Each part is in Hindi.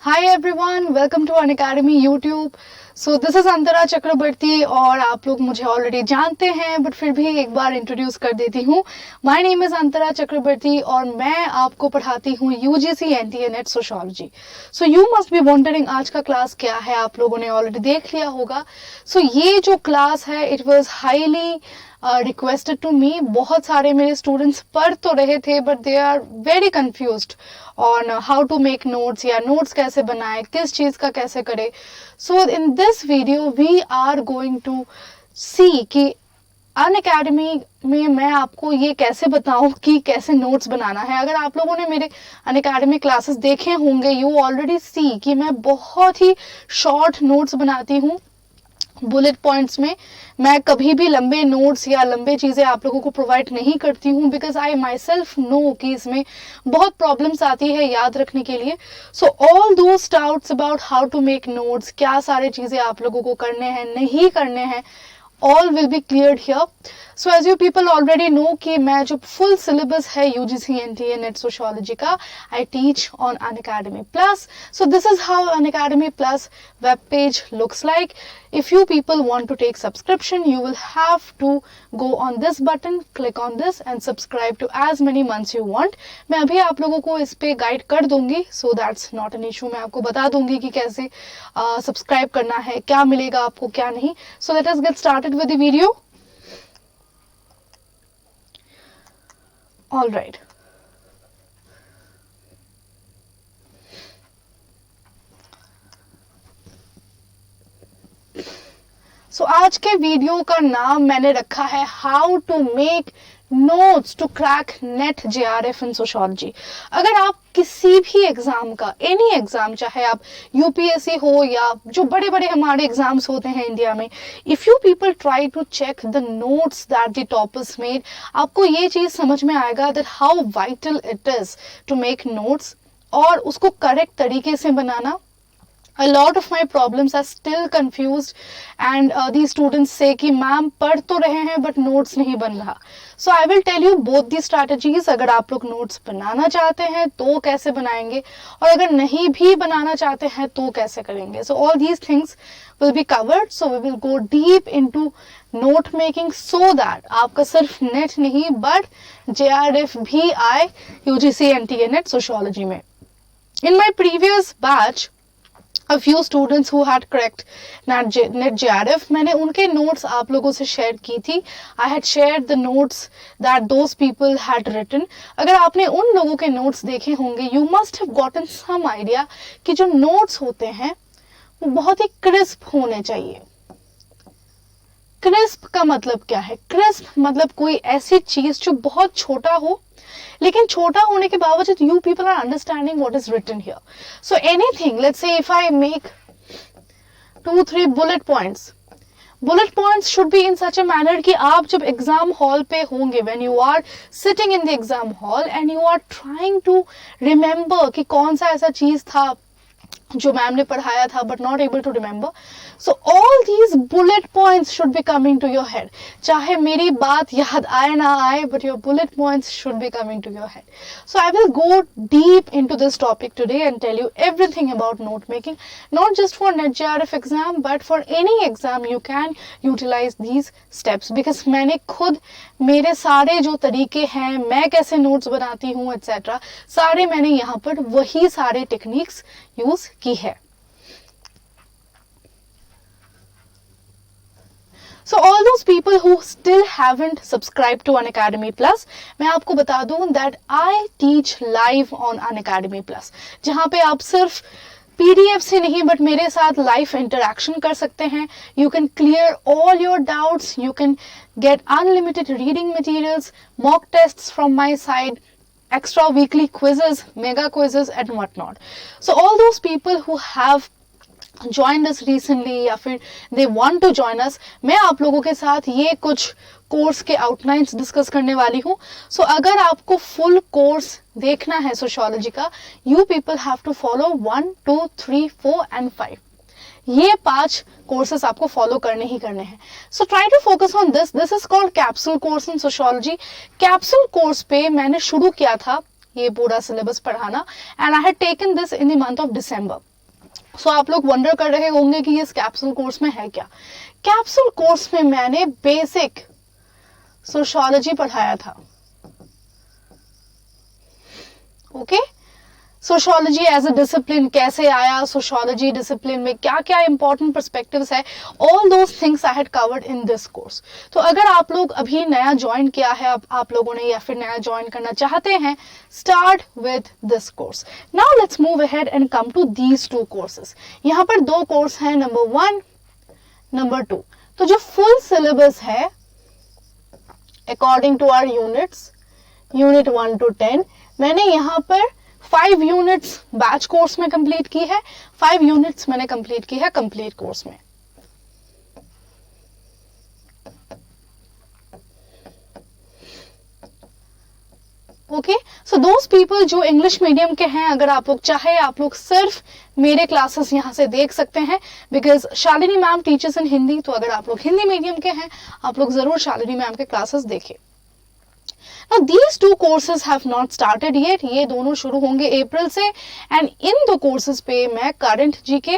Hi everyone, welcome to Unacademy YouTube. So this is Antara Chakraborty और आप लोग मुझे ऑलरेडी जानते हैं बट फिर भी एक बार इंट्रोड्यूस कर देती हूँ। My name is Antara Chakraborty और मैं आपको पढ़ाती हूँ UGC NTA net sociology. So you must be wondering आज का क्लास क्या है, आप लोगों ने ऑलरेडी देख लिया होगा। सो ये जो क्लास है it was highly requested to me. बहुत सारे मेरे स्टूडेंट्स पढ़ तो रहे थे but they are very confused on how to make notes या नोट्स कैसे बनाए, किस चीज़ का कैसे करें। So in this video we are going to see कि अनअकैडमी में मैं आपको ये कैसे बताऊं कि कैसे नोट्स बनाना है। अगर आप लोगों ने मेरे अनअकैडमी क्लासेस देखे होंगे यू ऑलरेडी सी कि मैं बहुत ही शॉर्ट नोट्स बनाती हूँ बुलेट पॉइंट्स में। मैं कभी भी लंबे नोट्स या लंबे चीज़ें आप लोगों को प्रोवाइड नहीं करती हूँ because I myself know कि इसमें बहुत प्रॉब्लम्स आती है याद रखने के लिए। So all those doubts about how to make notes, क्या सारे चीज़ें आप लोगों को करने हैं नहीं करने हैं, all will be cleared here. So as you people already know कि मैं जो full syllabus है UGC NTA NET Sociology का I teach on Unacademy Plus. So this is how Unacademy Plus web page looks like. If you people want to take subscription, you will have to go on this button, click on this and subscribe to as many months you want. मैं अभी आप लोगों को इस पे गाइड कर दूंगी, so that's not an issue. मैं आपको बता दूंगी कि कैसे सब्सक्राइब करना है, क्या मिलेगा आपको क्या नहीं. So let us get started with the video. All right. So आज के वीडियो का नाम मैंने रखा है how to make notes to crack NET JRF in sociology. अगर आप किसी भी एग्जाम का, एनी एग्जाम, चाहे आप यूपीएससी हो या जो बड़े बड़े हमारे एग्जाम्स होते हैं इंडिया में, if you people try to check the notes that the toppers made, आपको ये चीज समझ में आएगा that how vital it is to make notes और उसको करेक्ट तरीके से बनाना. A lot of my problems are still confused and these students say कि मैम पढ़ तो रहे हैं but notes नहीं बन रहा. So I will tell you both the strategies. अगर आप लोग notes बनाना चाहते हैं तो कैसे बनाएंगे और अगर नहीं भी बनाना चाहते हैं तो कैसे करेंगे. So all these things will be covered. So we will go deep into note making so that आपका सिर्फ नेट नहीं but JRF भी आए UGC NTA NET Sociology में. In my previous batch a few students who had cracked net JRF, मैंने उनके notes आप लोगों से share की थी. I had shared the notes that those people had written. अगर आपने उन लोगों के notes देखे होंगे you must have gotten some idea कि जो notes होते हैं वो बहुत ही crisp होने चाहिए. क्रिस्प का मतलब क्या है? क्रिस्प मतलब कोई ऐसी चीज जो बहुत छोटा हो लेकिन छोटा होने के बावजूद you people are understanding what is written here. So anything, let's say if I make 2-3 bullet points should be in such a manner कि आप जब एग्जाम हॉल पे होंगे, when you are sitting in the exam hall and you are trying to remember कि कौन सा ऐसा चीज था जो मैम ने पढ़ाया था but not able to remember. So all these bullet points should be coming to your head. चाहे मेरी बात याद आए ना आए but your bullet points should be coming to your head. So I will go deep into this topic today and tell you everything about note making, not just for NET JRF exam but for any exam you can utilize these steps because मैंने खुद मेरे सारे जो तरीके हैं, मैं कैसे नोट्स बनाती हूँ etc. सारे मैंने यहाँ पर वही सारे टेक्निक्स यूज की है. So all those people who still haven't subscribed to Unacademy Plus, मैं आपको बता दूं that I teach live on Unacademy Plus, जहाँ पे आप सिर्फ PDF से नहीं बट मेरे साथ लाइव इंटरेक्शन कर सकते हैं. You can clear all your doubts, you can get unlimited reading materials, mock tests from my side, extra weekly quizzes, mega quizzes and whatnot. So all those people who have joined us recently या फिर they want to join us, मैं आप लोगों के साथ ये कुछ कोर्स के आउटलाइंस डिस्कस करने वाली हूँ. सो अगर आपको फुल कोर्स देखना है सोशियोलॉजी का, you people have to follow 1, 2, 3, 4 and 5. ये 5 कोर्सेस आपको फॉलो करने ही करने हैं. So try to focus on this. This is called capsule course in sociology. Capsule course पे मैंने शुरू किया था ये पूरा सिलेबस पढ़ाना and I had taken this in the month of December. So आप लोग वंडर कर रहे होंगे कि इस कैप्सूल कोर्स में है क्या। कैप्सूल कोर्स में मैंने बेसिक सोशियोलॉजी पढ़ाया था। Okay, sociology as a discipline कैसे आया, सोशियोलॉजी डिसिप्लिन में क्या क्या इंपॉर्टेंट पर्सपेक्टिव्स है, all those things I had covered in this course. तो अगर आप लोग अभी नया ज्वाइन किया है आप लोगों ने, या फिर नया ज्वाइन करना चाहते हैं, start with this course. Now let's move ahead and come to these two courses. यहाँ पर दो कोर्स हैं, नंबर 1, नंबर 2। तो जो फुल सिलेबस है according to our units, unit 1 to 10, मैंने यहाँ पर 5 यूनिट्स बैच कोर्स में कंप्लीट की है, 5 यूनिट्स मैंने कंप्लीट की है कंप्लीट कोर्स में। ओके, सो दोज पीपल जो इंग्लिश मीडियम के हैं, अगर आप लोग चाहे आप लोग सिर्फ मेरे क्लासेस यहाँ से देख सकते हैं, because Shalini ma'am teachers in Hindi. तो अगर आप लोग हिंदी मीडियम के हैं, आप लोग जरूर शालिनी मैम के क्लासेस देखें। Now these two courses have not started yet. ये दोनों शुरू होंगे अप्रैल से, एंड इन दो कोर्सेज पे मैं करंट जीके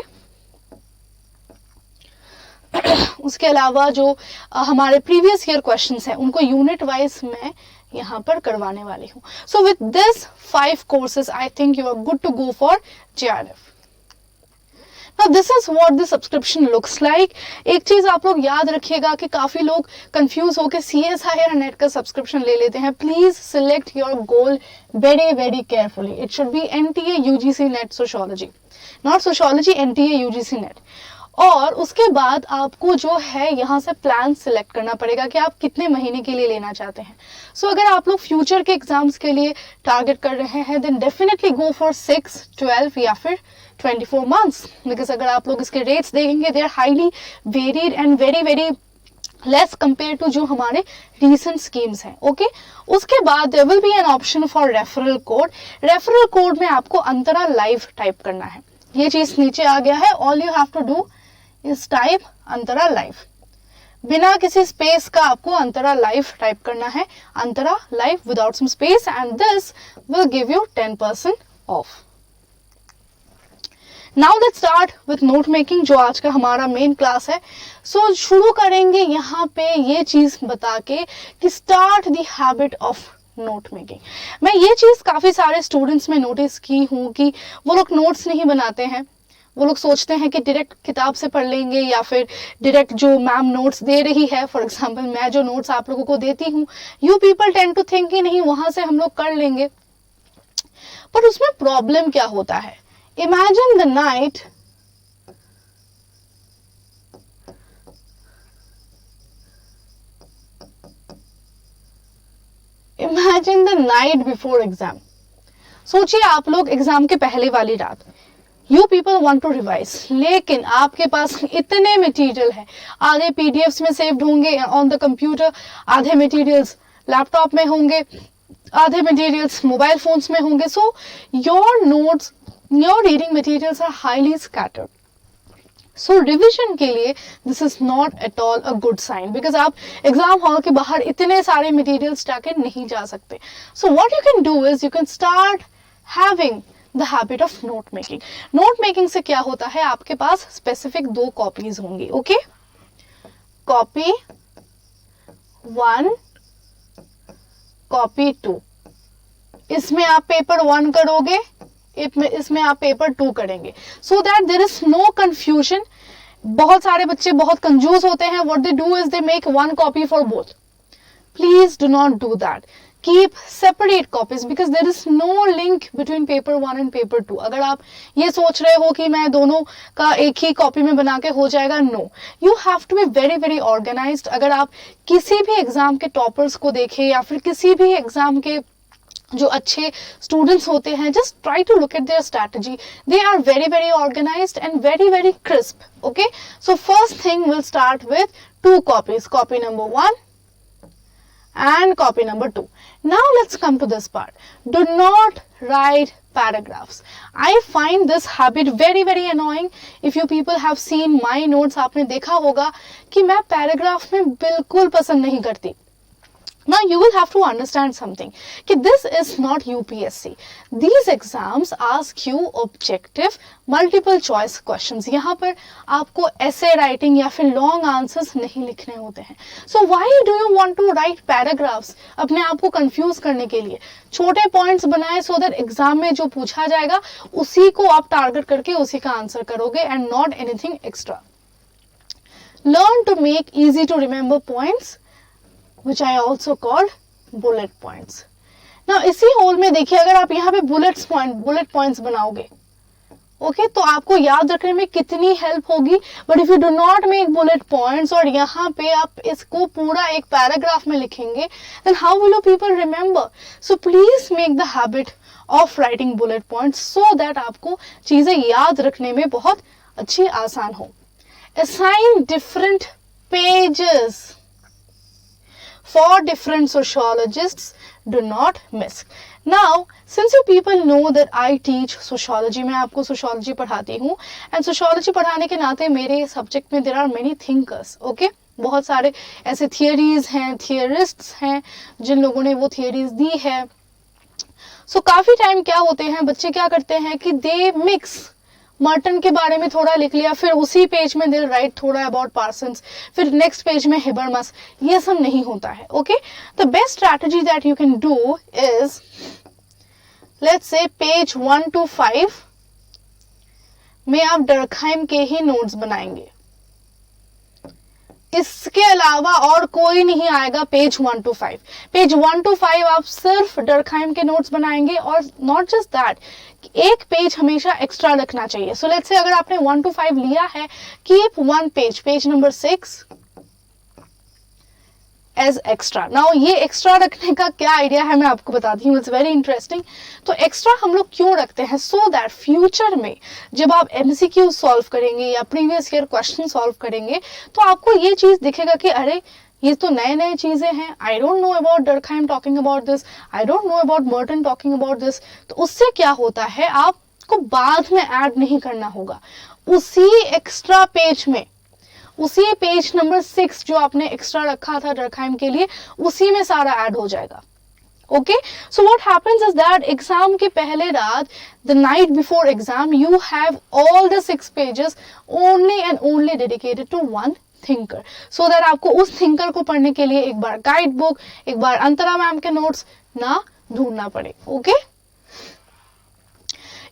उसके अलावा जो हमारे प्रीवियस ईयर क्वेश्चंस हैं उनको यूनिट वाइज मैं यहाँ पर करवाने वाली हूँ। So with this 5 courses I think you are good to go for JRF। Now this is what the subscription looks like. एक चीज आप लोग याद रखिएगा कि काफी लोग कंफ्यूज होकर CSI और नेट का सब्सक्रिप्शन ले लेते हैं। Please select your goal very very carefully. It should B NTA UGC net sociology, not sociology, NTA UGC net. और उसके बाद आपको जो है यहाँ से प्लान सिलेक्ट करना पड़ेगा कि आप कितने महीने के लिए लेना चाहते हैं। सो अगर आप लोग फ्यूचर के एग्जाम्स के लिए टारगेट कर रहे हैं, देन डेफिनेटली गो फॉर 6, 12 या फिर 24 मंथ्स, बिकॉज अगर आप लोग इसके रेट्स देखेंगे they are highly varied and very very less compare to जो हमारे रीसेंट स्कीम्स हैं। ओके, उसके बाद there will be an option for referral code. Referral code में आपको अंतरा लाइव टाइप करना है। ये चीज नीचे आ गया है, all you have to do is type Antara live, बिना किसी स्पेस का आपको अंतरा लाइव टाइप करना है, Antara live without some space, and this will give you 10% off. Now let's start with note making, जो आज का हमारा मेन क्लास है। सो शुरू करेंगे यहाँ पे ये चीज बता के कि start the habit of note making. मैं ये चीज काफी सारे स्टूडेंट्स में नोटिस की हूँ कि वो लोग नोट्स नहीं बनाते हैं। वो लोग सोचते हैं कि डायरेक्ट किताब से पढ़ लेंगे या फिर डायरेक्ट जो मैम नोट्स दे रही है, फॉर एग्जांपल मैं जो नोट्स आप लोगों को देती हूँ, you people tend to think कि नहीं वहां से हम लोग कर लेंगे। पर उसमें प्रॉब्लम क्या होता है? Imagine the night before exam. सोचिए आप लोग एग्जाम के पहले वाली रात, you people want to revise, लेकिन आपके पास इतने मटेरियल है, आधे PDFs में सेव्ड होंगे ऑन द कंप्यूटर, आधे मटेरियल्स लैपटॉप में होंगे, आधे मटेरियल्स मोबाइल फोन्स में होंगे। So your notes, your reading materials are highly scattered. So revision के लिए this is not at all a good sign, because आप एग्जाम हॉल के बाहर इतने सारे मटेरियल्स जाके नहीं जा सकते। So what you can do is you can start having the habit of note making. Note making से क्या होता है, आपके पास स्पेसिफिक 2 कॉपीज होंगी। Okay, copy 1, copy 2। इसमें आप पेपर 1 करोगे, इसमें आप पेपर 2 करेंगे, so that there is no confusion. बहुत सारे बच्चे बहुत कंफ्यूज होते हैं, what they do is they make 1 copy for both. Please do not do that. Keep separate copies because there is no link between paper 1 and paper 2. अगर आप ये सोच रहे हो कि मैं दोनों का एक ही कॉपी में बना के हो जाएगा, no. You have to be very very organized. अगर आप किसी भी एग्जाम के टॉपर्स को देखें या फिर किसी भी एग्जाम के जो अच्छे स्टूडेंट्स होते हैं, just try to look at their strategy. They are very very organized and very very crisp. Okay, so first thing we'll start with 2 copies, copy number 1 and copy number 2. Now let's come to this part. Do not write paragraphs. I find this habit very very annoying. If you people have seen my notes, आपने देखा होगा कि मैं पैराग्राफ में बिल्कुल पसंद नहीं करती। Now you will have to understand something कि this is not UPSC. These exams ask you objective multiple choice questions. यहाँ पर आपको essay writing या फिर long answers नहीं लिखने होते हैं. So why do you want to write paragraphs? अपने आप को confuse करने के लिए छोटे points बनाए so that exam में जो पूछा जाएगा उसी को आप target करके उसी का answer करोगे and not anything extra. Learn to make easy to remember points, which I also called bullet points. Now इसी होल में देखिए, अगर आप यहाँ पे bullet points बनाओगे, ओके, तो आपको याद रखने में कितनी हेल्प होगी. But if you do not make bullet points और यहाँ पे आप इसको पूरा एक पैराग्राफ में लिखेंगे, then how will you people remember? So please make the habit of writing bullet points so that आपको चीजें याद रखने में बहुत अच्छी आसान हो. Assign different pages for different sociologists. Do not miss. Now, since you people know that I teach sociology, मैं आपको sociology पढ़ाती हूँ, and sociology पढ़ाने के नाते मेरे subject में there are many thinkers, okay? बहुत सारे ऐसे theories हैं, theorists हैं, जिन लोगों ने वो theories दी है. So काफी टाइम क्या होते हैं, बच्चे क्या करते हैं कि they mix मर्टन के बारे में थोड़ा लिख लिया, फिर उसी पेज में दिल राइट थोड़ा अबाउट पार्सन्स, फिर नेक्स्ट पेज में हिबरमस. ये सब नहीं होता है. Okay, the best strategy that you can do is, let's say page 1 to 5 में आप डर्कहाइम के ही नोट्स बनाएंगे. इसके अलावा और कोई नहीं आएगा पेज 1 to 5. पेज 1 to 5 आप सिर्फ डर्कहाइम के नोट्स बनाएंगे. और नॉट जस्ट दैट, एक पेज हमेशा एक्स्ट्रा रखना चाहिए. सो लेट्स से अगर आपने 1 to 5 लिया है, keep 1 page number 6 as extra. Now ये एक्स्ट्रा रखने का क्या आइडिया है मैं आपको बताती हूँ, इट्स वेरी इंटरेस्टिंग. तो एक्स्ट्रा हम लोग क्यों रखते हैं? सो दैट फ्यूचर में जब आप MCQ सॉल्व करेंगे या प्रीवियस ईयर क्वेश्चन सॉल्व करेंगे तो आपको ये चीज दिखेगा कि अरे ये तो नए नए चीजें हैं. I don't know about Durkheim talking about this, I don't know about Merton talking about this. तो उससे क्या होता है, आपको बाद में ऐड नहीं करना होगा. उसी एक्स्ट्रा पेज में, उसी पेज नंबर 6 जो आपने एक्स्ट्रा रखा था डर्कहाइम के लिए, उसी में सारा ऐड हो जाएगा. Okay, so what happens is that exam के पहले रात, the night before exam, you have all the 6 pages only and only dedicated to one thinker, so that आपको उस थिंकर को पढ़ने के लिए एक बार गाइड बुक, एक बार अंतरा मैम के नोट्स ना ढूंढना पड़े. Okay,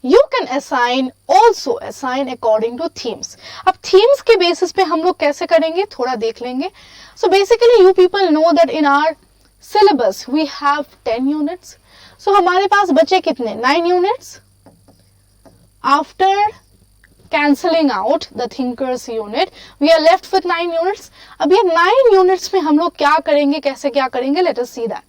You can also assign according to themes. अब themes के basis पे हम लोग कैसे करेंगे थोड़ा देख लेंगे. So basically you people know that in our syllabus we have 10 units. So हमारे पास बचे कितने? 9 units. After cancelling out the thinkers unit, we are left with 9 units. अब ये 9 units में हम लोग क्या करेंगे, कैसे क्या करेंगे? Let us see that.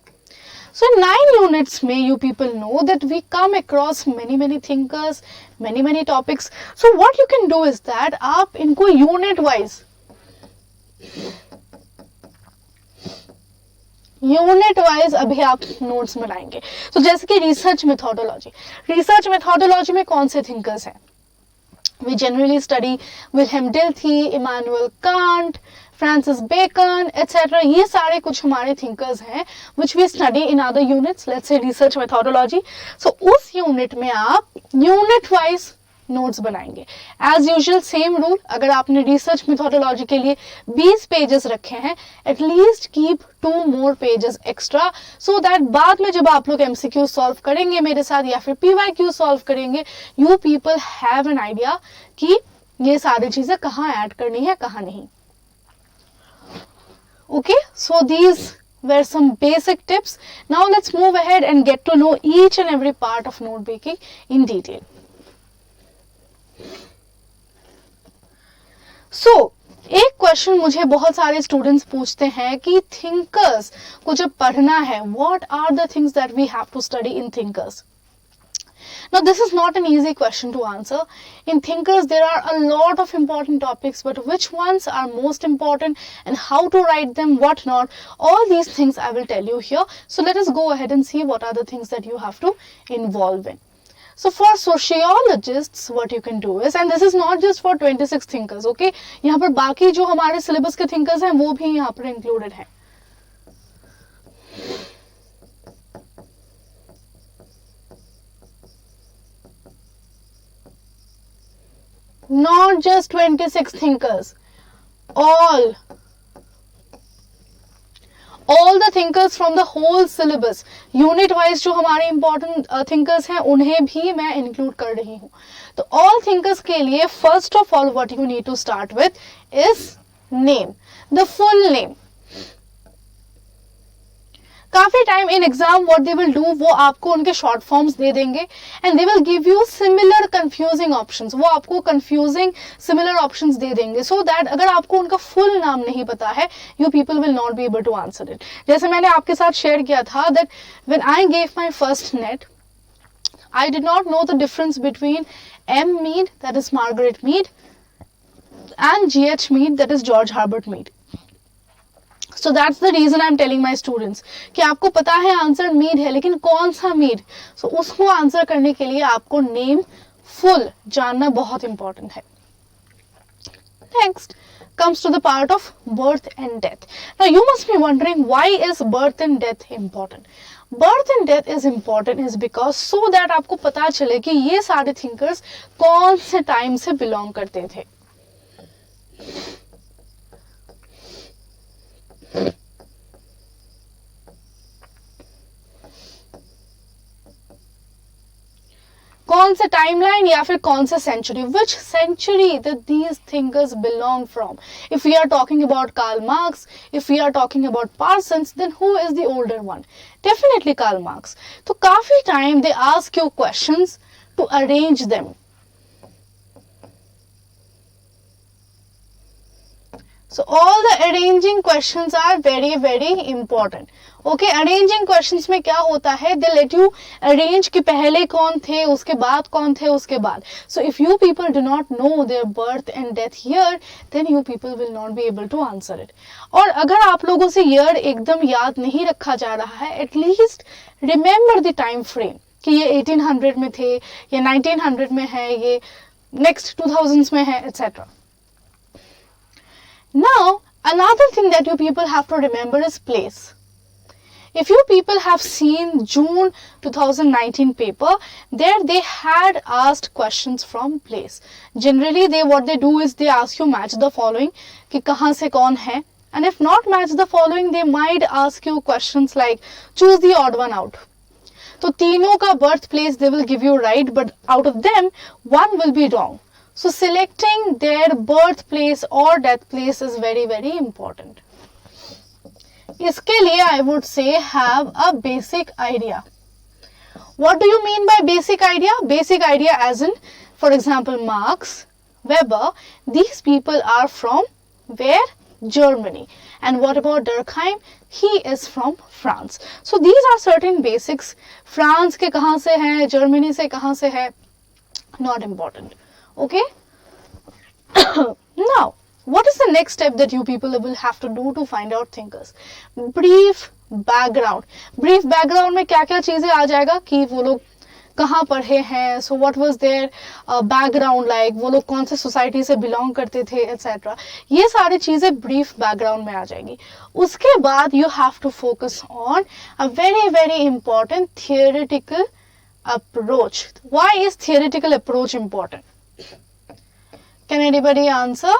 So in 9 units में you people know that we come across many thinkers, many topics. So what you can do is that आप इनको unit wise अभी आप notes बनाएंगे. So जैसे कि research methodology में कौन से thinkers हैं? We generally study Wilhelm Dilthey, Immanuel Kant, Francis Bacon, etc. ये सारे कुछ हमारे thinkers हैं which we study in other units, let's say research methodology. So उस unit में आप unit wise notes बनाएंगे. As usual same rule, अगर आपने research methodology के लिए 20 pages रखे हैं, at least keep 2 more pages extra so that बाद में जब आप लोग MCQ solve करेंगे मेरे साथ या फिर PYQ solve करेंगे, you people have an idea कि ये सारी चीजें कहाँ add करनी है कहाँ नहीं. Okay, so these were some basic tips. Now let's move ahead and get to know each and every part of note making in detail. So, एक क्वेश्चन मुझे बहुत सारे स्टूडेंट्स पूछते हैं कि थिंकर्स को जब पढ़ना है, what are the things that we have to study in thinkers? Now this is not an easy question to answer. In thinkers there are a lot of important topics, but which ones are most important and how to write them, what not, all these things I will tell you here. So let us go ahead and see what are the things that you have to involve in. So for sociologists what you can do is, and this is not just for 26 thinkers, okay, यहाँ पर बाकी जो हमारे syllabus के thinkers हैं वो भी यहाँ पर included हैं. not just 26 thinkers, all the thinkers from the whole syllabus, unit wise जो हमारे important thinkers हैं उन्हें भी मैं include कर रही हूँ. तो all thinkers के लिए first of all what you need to start with is name, the full name. काफी time in exam what they will do, वो आपको उनके शॉर्ट फॉर्म्स दे देंगे and they will give you similar confusing options. वो आपको कंफ्यूजिंग सिमिलर ऑप्शंस दे देंगे सो दैट अगर आपको उनका फुल नाम नहीं पता है you people will not be able to answer it. जैसे मैंने आपके साथ शेयर किया था that when I gave my first NET I did not know the difference between M. Mead, that is Margaret Mead, and G.H. Mead, that is George Herbert Mead. So that's the reason I'm telling my students कि आपको पता है आंसर मीड है लेकिन कौन सा मीड. So उसको आंसर करने के लिए आपको नेम फुल जानना बहुत इंपॉर्टेंट है. Next comes to the part of birth and death. Now you must be wondering why is birth and death important? Birth and death is important is because so that आपको पता चले कि ये सारे thinkers कौन से टाइम से बिलोंग करते थे. कौन सा टाइमलाइन या फिर कौन सा century, which century that these thinkers belong from. If we are talking about Karl Marx, if we are talking about Parsons, then who is the older one? Definitely Karl Marx. तो काफी time they ask you questions to arrange them. So all the arranging questions are very very important. Okay, arranging questions में क्या होता है, they let you arrange कि पहले कौन थे, उसके बाद कौन थे, उसके बाद. So if you people do not know their birth and death year, then you people will not be able to answer it. और अगर आप लोगों से year एकदम याद नहीं रखा जा रहा है, at least remember the time frame कि ये 1800 में थे, ये 1900 में है, ये next 2000s में है, etc. Now, another thing that you people have to remember is place. If you people have seen June 2019 paper, there they had asked questions from place. Generally, what they do is they ask you match the following, कि कहाँ से कौन है, and if not match the following, they might ask you questions like choose the odd one out. तो तीनों का birth place they will give you right, but out of them, one will be wrong. So selecting their birthplace or death place is very very important. इसके लिए I would say have a basic idea. What do you mean by basic idea? Basic idea as in, for example, Marx, Weber, these people are from where? Germany. And what about Durkheim? He is from France. So these are certain basics. France के कहाँ से है, Germany से कहाँ से है, not important. Okay. Now, what is the next step that you people will have to do to find out thinkers? Brief background. Brief background में क्या क्या चीजें आ जाएगा कि वो लोग कहाँ पढ़े हैं, so what was their background like, वो लोग कौन से सोसाइटी से बिलोंग करते थे, etc. ये सारी चीजें brief background में आ जाएगी. उसके बाद you have to focus on a very very important theoretical approach. Why is theoretical approach important? Can anybody answer?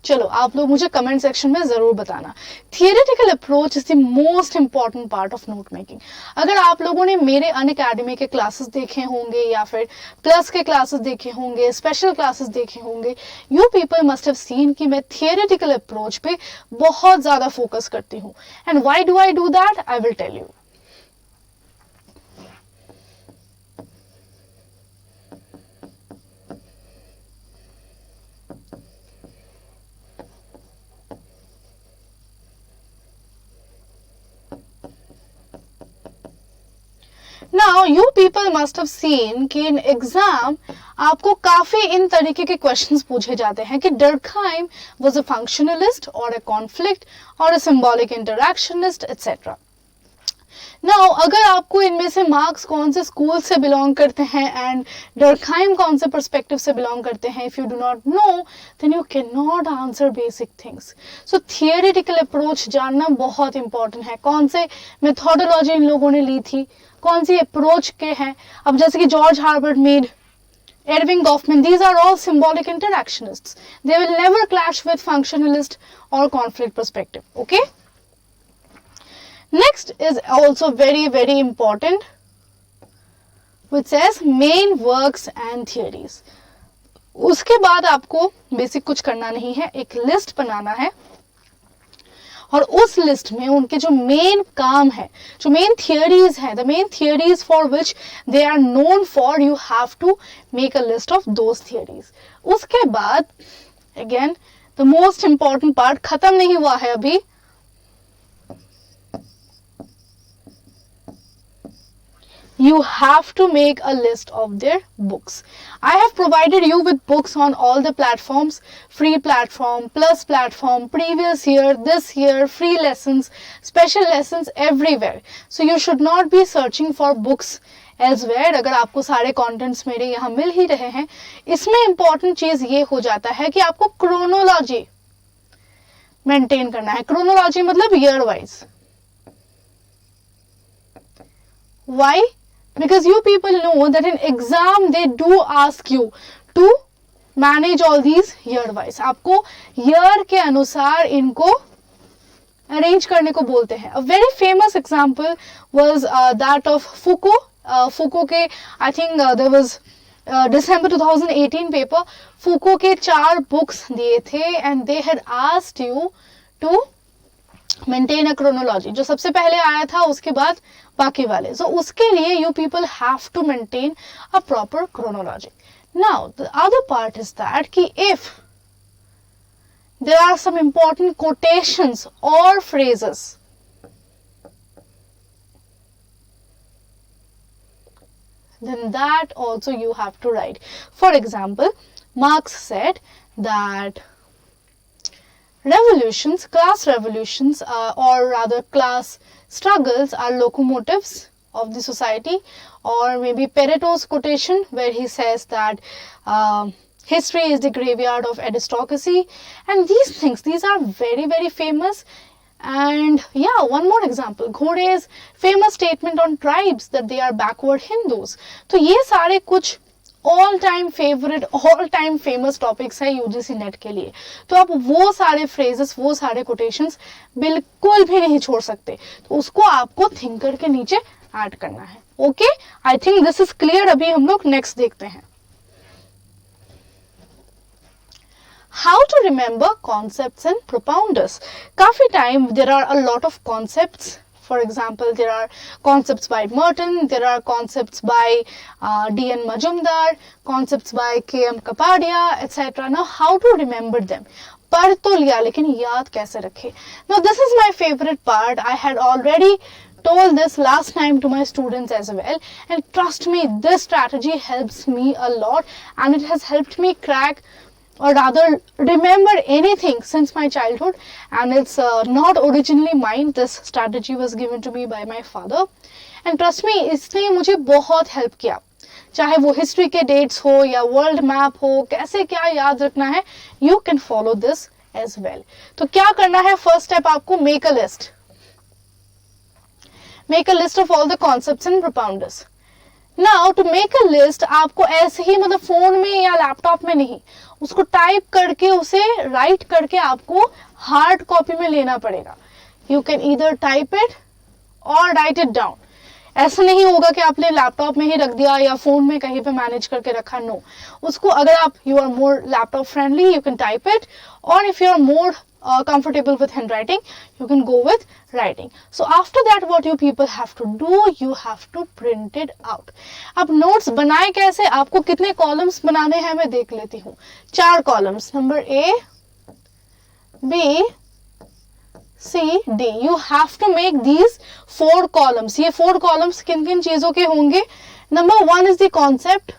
चलो आप लोग मुझे कमेंट सेक्शन में जरूर बताना. Theoretical approach is the most important part of note making. अगर आप लोगों ने मेरे अनअकैडमी के क्लासेस देखे होंगे या फिर प्लस के क्लासेस देखे होंगे, स्पेशल क्लासेस देखे होंगे, you people must have seen कि मैं थियरेटिकल अप्रोच पे बहुत ज्यादा फोकस करती हूँ. And why do I do that? I will tell you. Now you people must have seen कि in exam आपको काफी इन तरीके के क्वेश्चंस पूछे जाते हैं कि Durkheim was a functionalist or a conflict or a symbolic interactionist etc. Now अगर आपको इनमें से मार्क्स कौन से स्कूल से बिलोंग करते हैं एंड Durkheim कौन से पर्सपेक्टिव से बिलोंग करते हैं, if you do not know then you cannot answer basic things. So theoretical approach जानना बहुत important है. कौन से मेथोडोलॉजी इन लोगों ने ली थी, कौन सी अप्रोच के हैं. अब जैसे कि George Herbert Mead Erving Goffman, these are all symbolic interactionists. They will never clash with functionalist or conflict perspective. Okay. Next is also very, very important, which says main works and theories. उसके बाद आपको बेसिक कुछ करना नहीं है, एक लिस्ट बनाना है और उस लिस्ट में उनके जो मेन काम है, जो मेन थियरीज है, the main theories for which they are known for, you have to make a list of those theories. उसके बाद again the most important part खत्म नहीं हुआ है अभी. You have to make a list of their books. I have provided you with books on all the platforms, free platform, plus platform, previous year, this year, free lessons, special lessons everywhere. So you should not be searching for books elsewhere. अगर आपको सारे contents मेरे यहाँ मिल ही रहे हैं. इसमें important चीज ये हो जाता है कि आपको chronology maintain करना है. Chronology मतलब year wise. Why? Because you people know that in exam they do ask you to manage all these year wise. आपको year के अनुसार इनको arrange करने को बोलते हैं. A very famous example was that of Foucault. Foucault के I think there was December 2018 paper. Foucault के 4 books दिए थे and they had asked you to maintain a chronology. जो सबसे पहले आया था उसके बाद बाकी वाले. So उसके लिए you people have to maintain a proper chronology. Now the other part is that कि if there are some important quotations or phrases, then that also you have to write. For example, Marx said that revolutions, class revolutions, or rather class struggles are locomotives of the society. Or maybe Pareto's quotation where he says that history is the graveyard of aristocracy. And these things, these are very, very famous. And yeah, one more example, Ghode's famous statement on tribes that they are backward Hindus. तो ये सारे कुछ all time favourite, all time famous topics है यूजीसी नेट के लिए. तो आप वो सारे फ्रेजेस, वो सारे कोटेशंस बिल्कुल भी नहीं छोड़ सकते. तो उसको आपको थिंकर के नीचे ऐड करना है. Okay, I think this is clear. अभी हम लोग नेक्स्ट देखते हैं. How to remember concepts and propounders. काफी time there are a lot of concepts. For example, there are concepts by Merton, there are concepts by D.N. Majumdar, concepts by K.M. Kapadia, etc. Now, how to remember them? पढ़ तो लिया लेकिन याद कैसे रखे? Now, this is my favorite part. I had already told this last time to my students as well, and trust me, this strategy helps me a lot, and it has helped me crack, or rather remember anything since my childhood. And it's not originally mine. This strategy was given to me by my father, and trust me, इसने मुझे बहुत हेल्प किया. चाहे वो हिस्ट्री के डेट्स हो या वर्ल्ड मैप हो, कैसे क्या याद रखना है, you can follow this as well. तो क्या करना है? फर्स्ट स्टेप आपको make a list. Make a list of all the concepts and propounders. Now to make a list आपको ऐसे ही मतलब फोन में या लैपटॉप में नहीं, उसको टाइप करके, उसे राइट करके आपको हार्ड कॉपी में लेना पड़ेगा. You can either type it और राइट इट डाउन. ऐसा नहीं होगा कि आपने लैपटॉप में ही रख दिया या फोन में कहीं पे मैनेज करके रखा. नो, उसको अगर आप you are more laptop friendly, you can type it, और if you are more comfortable with handwriting, you can go with writing. So after that, what you people have to do, you have to print it out. अब notes बनाए कैसे, आपको कितने columns बनाने हैं मैं देख लेती हूँ. 4 columns, number A, B, C, D. You have to make these 4 columns. ये 4 columns किन किन चीजों के होंगे? Number 1 is the concept.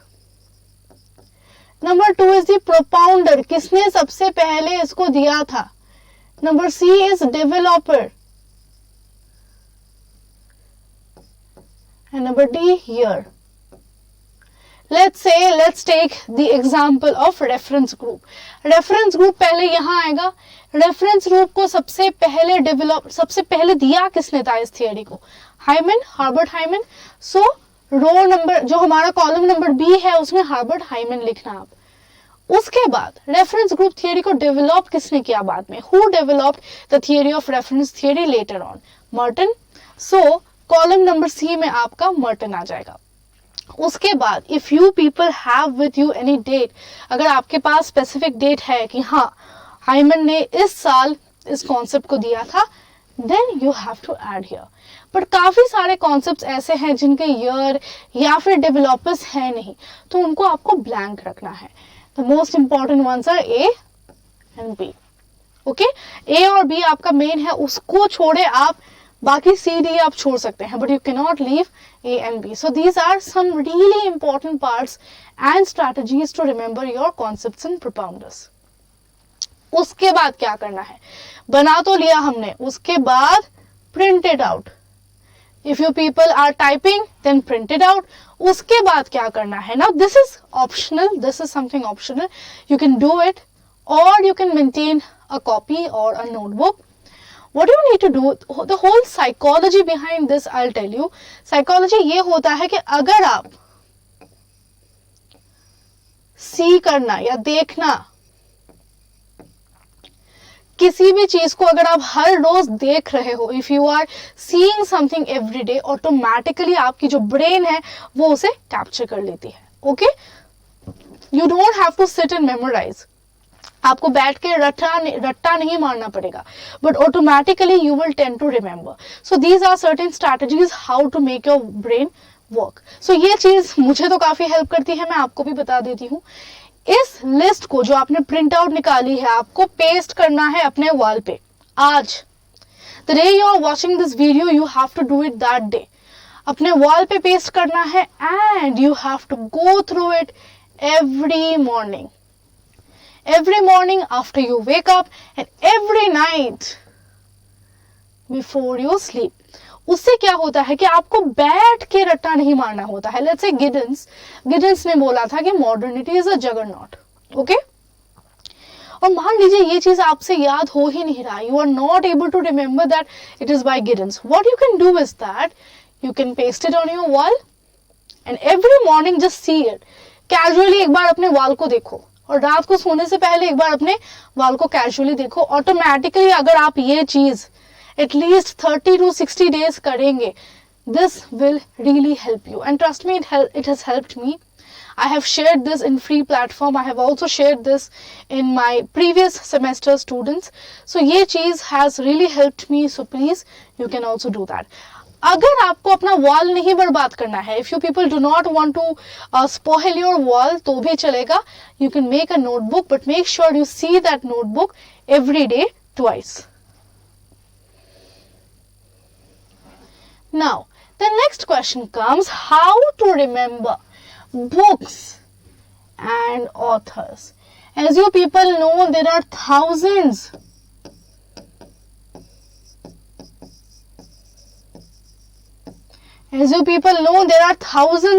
Number 2 is the propounder. किसने सबसे पहले इसको दिया था? Number C is developer. And number D here. Let's take the example of reference group. Reference group पहले यहाँ आएगा. Reference group को सबसे पहले दिया किसने था इस थियरी को? Hyman, Herbert Hyman. So row number जो हमारा कॉलम नंबर बी है उसमें हर्बर्ट हाइमन लिखना आप। उसके बाद रेफरेंस ग्रुप थियरी को डेवलप किसने किया बाद में? Who developed the theory of reference theory later on? Merton. So column number C में आपका मर्टन आ जाएगा। उसके बाद if you people have with you any date, अगर आपके पास स्पेसिफिक डेट है कि हाँ हाइमन ने इस साल इस कॉन्सेप्ट को दिया था, then you have to add here. But काफी सारे कॉन्सेप्ट्स ऐसे हैं जिनके ईयर या फिर डेवलपर्स है नहीं, तो उनको आपको ब्लैंक रखना है। The most important ones are A and B. Okay, A और बी आपका मेन है, उसको छोड़े आप बाकी सी डी आप छोड़ सकते हैं, but you can not leave A and B. So these are some really important parts and strategies to remember your concepts and propounders. उसके बाद क्या करना है? बना तो लिया हमने, उसके बाद print it out. If you people are typing then print it out. उसके बाद क्या करना है? Now this is optional, this is something optional, you can do it और you can maintain a copy और a notebook. What you need to do, the whole psychology behind this I'll tell you. Psychology ये होता है कि अगर आप सी करना या देखना किसी भी चीज को अगर आप हर रोज देख रहे हो, if you are seeing something every day, automatically आपकी जो ब्रेन है वो उसे कैप्चर कर लेती है। Okay, you don't have to sit and memorize, आपको बैठ के रट्टा नहीं मारना पड़ेगा, but automatically you will tend to remember. So these are certain strategies how to make your brain work. So ये चीज मुझे तो काफी हेल्प करती है, मैं आपको भी बता देती हूँ। इस लिस्ट को जो आपने प्रिंट आउट निकाली है आपको पेस्ट करना है अपने वॉल पे। आज the day you are watching this video you have to do it that day. अपने वॉल पे पेस्ट करना है and you have to go through it every morning, every morning after you wake up and every night before you sleep. उससे क्या होता है कि आपको बैठ के रट्टा नहीं मारना होता है। लेट्स से गिडेंस ने बोला था कि modernity is a juggernaut. Okay, और मान लीजिए ये चीज आपसे याद हो ही नहीं रहा, you are not able to remember that it is by Giddens. What you can do is that you can paste it on your wall and every morning just see it. Casually एक बार अपने वॉल को देखो और रात को सोने से पहले एक बार अपने वाल को कैजुअली देखो। ऑटोमेटिकली अगर आप ये चीज एटलीस्ट 30 to 60 डेज करेंगे, this will really help you and trust me it has helped me. I have shared this in free platform. I have also shared this in my previous semester students. So ये चीज has really helped me. So please you can also do that. अगर आपको अपना वॉल नहीं बर्बाद करना है, if you people do not want to spoil your wall, तो भी चलेगा. You can make a notebook, but make sure you see that notebook every day twice. Now, the next question comes, how to remember books and authors. As you people know, there are thousands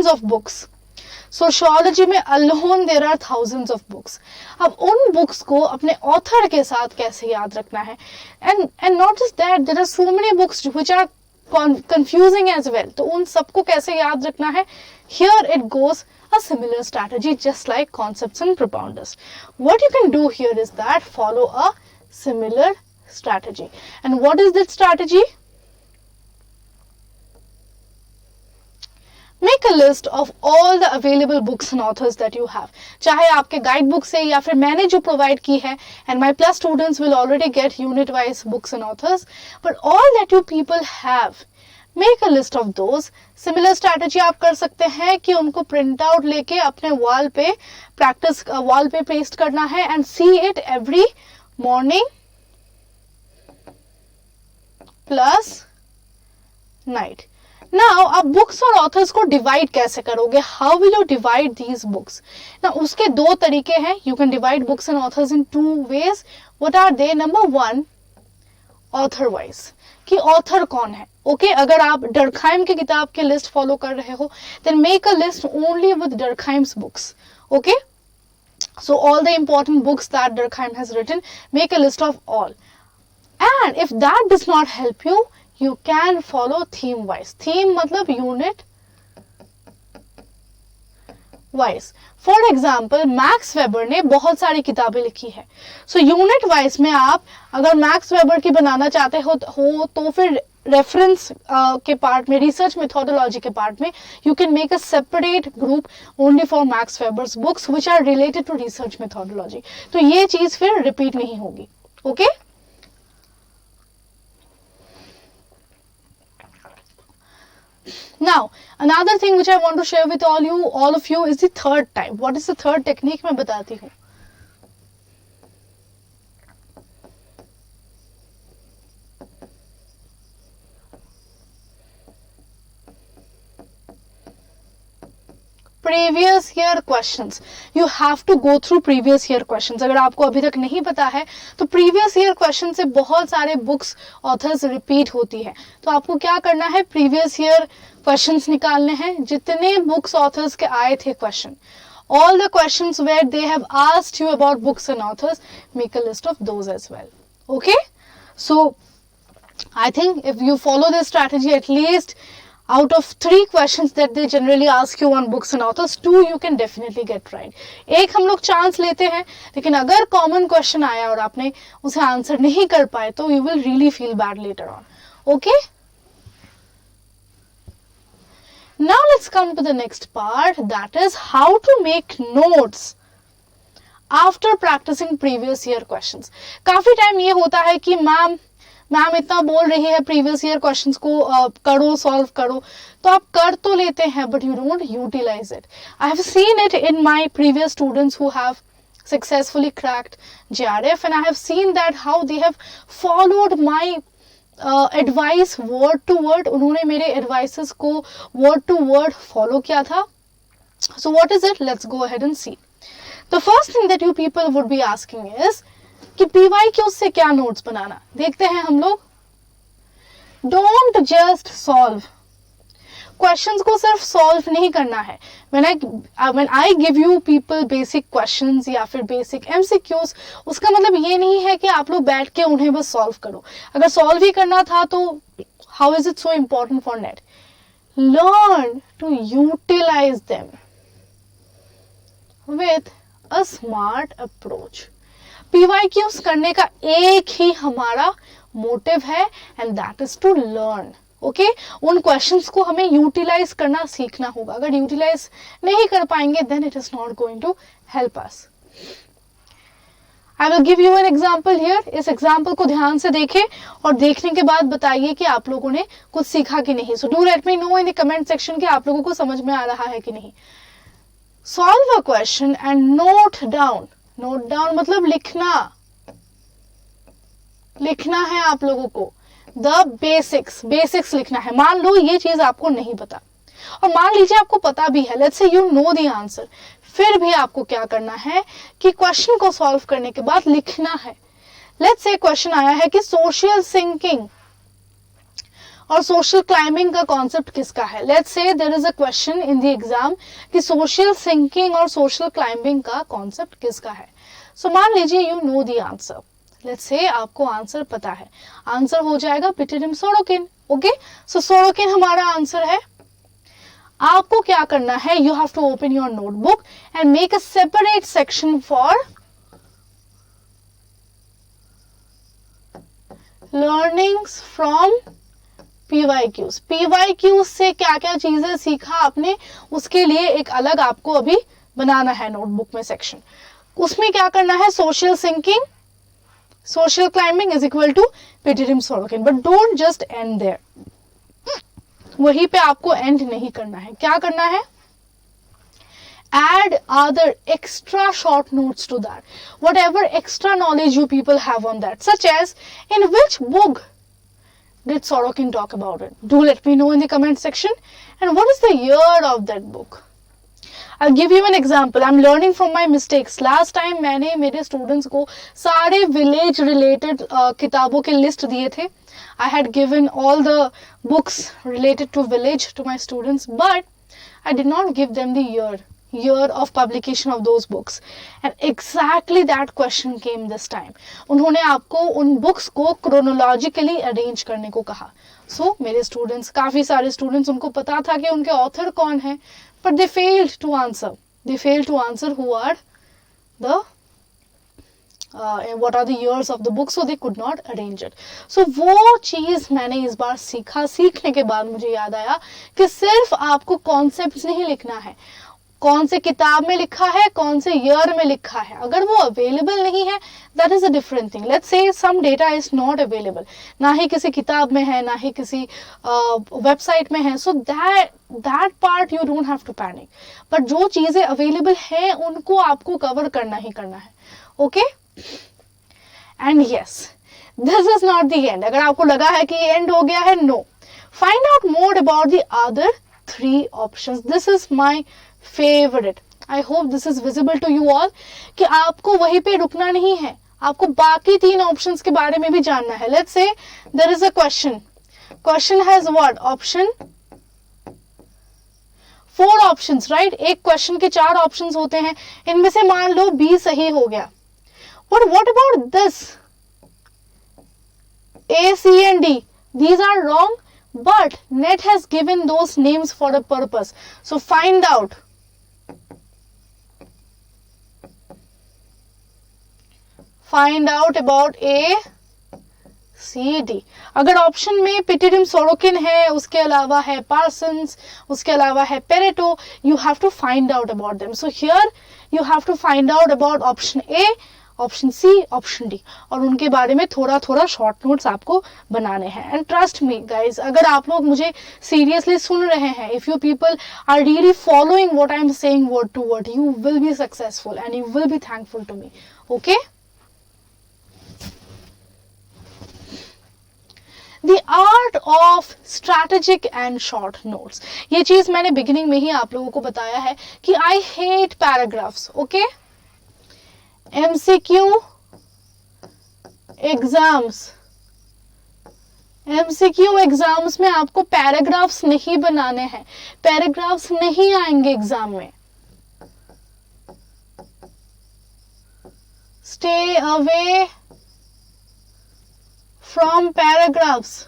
of books. Sociology में alone there are thousands of books. अब उन books को अपने author के साथ कैसे याद रखना है, and not just that, there are so many books which are confusing as well. तो उन सबको कैसे याद रखना है? Here it goes a similar strategy, just like concepts and propounders. What you can do here is that follow a similar strategy. And what is that strategy? Make a list of all the available books and authors that you have. चाहे आपके guide book से या फिर मैंने जो provide की है, and my plus students will already get unit wise books and authors, but all that you people have, make a list of those. Similar strategy आप कर सकते हैं कि उनको print out लेके अपने wall पे practice wall पे paste करना है and see it every morning plus night. Now, आप बुक्स और ऑथर्स को डिवाइड कैसे करोगे? How will you divide these books? ना उसके दो तरीके हैं. You can divide books and authors in two ways. What are they? Number one, author wise, कि ऑथर कौन है. ओके, अगर आप डर्कहाइम की किताब के लिस्ट फॉलो कर रहे हो, then make a list only with Durkheim's books. Okay, so all the important books that Durkheim has written, make a list of all. And if that does not help you, you can follow theme wise. Theme मतलब unit wise. For example max weber ने बहुत सारी किताबें लिखी है, सो यूनिट वाइज में आप अगर मैक्स वेबर की बनाना चाहते हो तो फिर रेफरेंस के पार्ट में, रिसर्च मेथोडोलॉजी के पार्ट में, you can make a separate group only for Max Weber's books which are related to research methodology. तो ये चीज फिर रिपीट नहीं होगी। Okay Now, another thing which I want to share with all of you is the third type. What is the third technique? मैं बताती हूँ। Previous year questions, you have to go through previous year questions. अगर आपको अभी तक नहीं पता है तो प्रीवियस ईयर क्वेश्चन से बहुत सारे बुक्स ऑथर्स रिपीट होती है, तो आपको क्या करना है, प्रीवियस ईयर क्वेश्चंस निकालने हैं, जितने बुक्स ऑथर्स के आए थे question, all the questions where they have asked you about books and authors, make a list of those as well. Okay, so I think if you follow this strategy, at least out of 3 questions that they generally ask you on books and authors, 2 you can definitely get right. एक हम लोग चांस लेते हैं, लेकिन अगर कॉमन क्वेश्चन आया और आपने उसे आंसर नहीं कर पाए तो you will really feel bad later on. Okay, now let's come to the next part, that is how to make notes after practicing previous year questions. काफी टाइम ये होता है कि मैम इतना बोल रही है प्रीवियस ईयर क्वेश्चंस को करो, सॉल्व करो, तो आप कर तो लेते हैं but you don't utilize it. I have seen it in my previous students who have successfully cracked JRF, and I have seen that how they have followed my advice word to word. उन्होंने मेरे advices को word to word follow किया था. So what is it? Let's go ahead and see. The first thing that you people would be asking is कि PYQ से क्या नोट्स बनाना. देखते हैं हम लोग. Don't just solve. क्वेश्चंस को सिर्फ सॉल्व नहीं करना है. When I give you people basic questions या फिर basic MCQs, उसका मतलब ये नहीं है कि आप लोग बैठ के उन्हें बस सॉल्व करो. अगर सॉल्व ही करना था तो how is it so important for NET? Learn to utilize them with a smart approach. PYQs करने का एक ही हमारा मोटिव है, and that is to learn. Okay उन क्वेश्चंस को हमें यूटिलाइज करना सीखना होगा. अगर यूटिलाइज नहीं कर पाएंगे then it is not going to help us. I will give you an example here. इस एग्जांपल को ध्यान से देखें और देखने के बाद बताइए कि आप लोगों ने कुछ सीखा कि नहीं. So do let me know in the comment section कि आप लोगों को समझ में आ रहा है कि नहीं. Solve a question and note down. Note down मतलब लिखना है आप लोगों को. द बेसिक्स लिखना है. मान लो ये चीज आपको नहीं पता और मान लीजिए आपको पता भी है, let's say you know the answer, फिर भी आपको क्या करना है कि क्वेश्चन को सॉल्व करने के बाद लिखना है. लेट्स से क्वेश्चन आया है कि सोशल सिंकिंग और सोशल क्लाइंबिंग का कॉन्सेप्ट किसका है. Let's say there is a question in the exam कि सोशल सिंकिंग और सोशल क्लाइंबिंग का कॉन्सेप्ट किसका है. सो मान लीजिए you know the answer. Let's say आपको आंसर पता है. आंसर हो जाएगा Pitirim Sorokin. Okay so Sorokin हमारा आंसर है. आपको क्या करना है, you have to open your notebook and make a separate section for learnings from PYQs. PYQs से क्या क्या चीजें सीखा आपने, उसके लिए एक अलग आपको अभी बनाना है नोटबुक में सेक्शन. उसमें क्या करना है, social sinking, social climbing is equal to Pythidium Sorokin, but don't just end there. वहीं पे आपको end नहीं करना है. क्या करना है, add other extra short notes to that, whatever extra knowledge you people have on that, such as in which book did Sorokin talk about it. Do let me know in the comment section, and what is the year of that book. I'll give you an example. I'm learning from my mistakes. Last time मैंने मेरे students को सारे village related किताबों के list दिए थे. I had given all the books related to village to my students, but I did not give them the year of publication of those books. And exactly that question came this time. उन्होंने आपको उन books को chronologically arrange करने को कहा. So मेरे students, काफी सारे students, उनको पता था कि उनके author कौन है, but they failed to answer. they fail to answer who are the what are the years of the book, so they could not arrange it. So वो चीज़ मैंने इस बार सीखा. सीखने के बाद मुझे याद आया कि सिर्फ आपको कॉन्सेप्ट्स नहीं लिखना है, कौन से किताब में लिखा है, कौन से ईयर में लिखा है, अगर वो अवेलेबल नहीं है that is a different thing. Let's say some data is not available, ना ही किसी किताब में है, ना ही किसी वेबसाइट में है, so that part you don't have to panic. But जो चीज़ें अवेलेबल हैं उनको आपको कवर करना ही करना है. Okay, and yes, this is not the end. अगर आपको लगा है कि एंड हो गया है, no, find out more about the other 3 options. This is my favourite. I hope this is visible to you all कि आपको वहीं पे रुकना नहीं है, आपको बाकी 3 ऑप्शंस के बारे में भी जानना है. Let's say there is a question has what option 4 options, right. एक क्वेश्चन के 4 ऑप्शंस होते हैं, इनमें से मान लो B सही हो गया. But what about this? A, C and D. These are wrong, but net has given those names for a purpose. So find out. Find out about A, C, D. अगर ऑप्शन में पिटिरिम सोरोकिन है, उसके अलावा है पार्सन्स, उसके अलावा है Pareto, you have to find out about them. So here you have to find out about option A, option C, option D, और उनके बारे में थोड़ा थोड़ा शॉर्ट नोट्स आपको बनाने हैं. एंड ट्रस्ट मी गाइज, अगर आप लोग मुझे सीरियसली सुन रहे हैं, if you people are really following what I am saying word to word, you will be successful and you will be thankful to me. Okay, the art of strategic and short notes. ये चीज मैंने बिगिनिंग में ही आप लोगों को बताया है कि I hate paragraphs. Okay, MCQ exams में आपको पैराग्राफ्स नहीं बनाने हैं, पैराग्राफ्स नहीं आएंगे एग्जाम में. Stay away from paragraphs.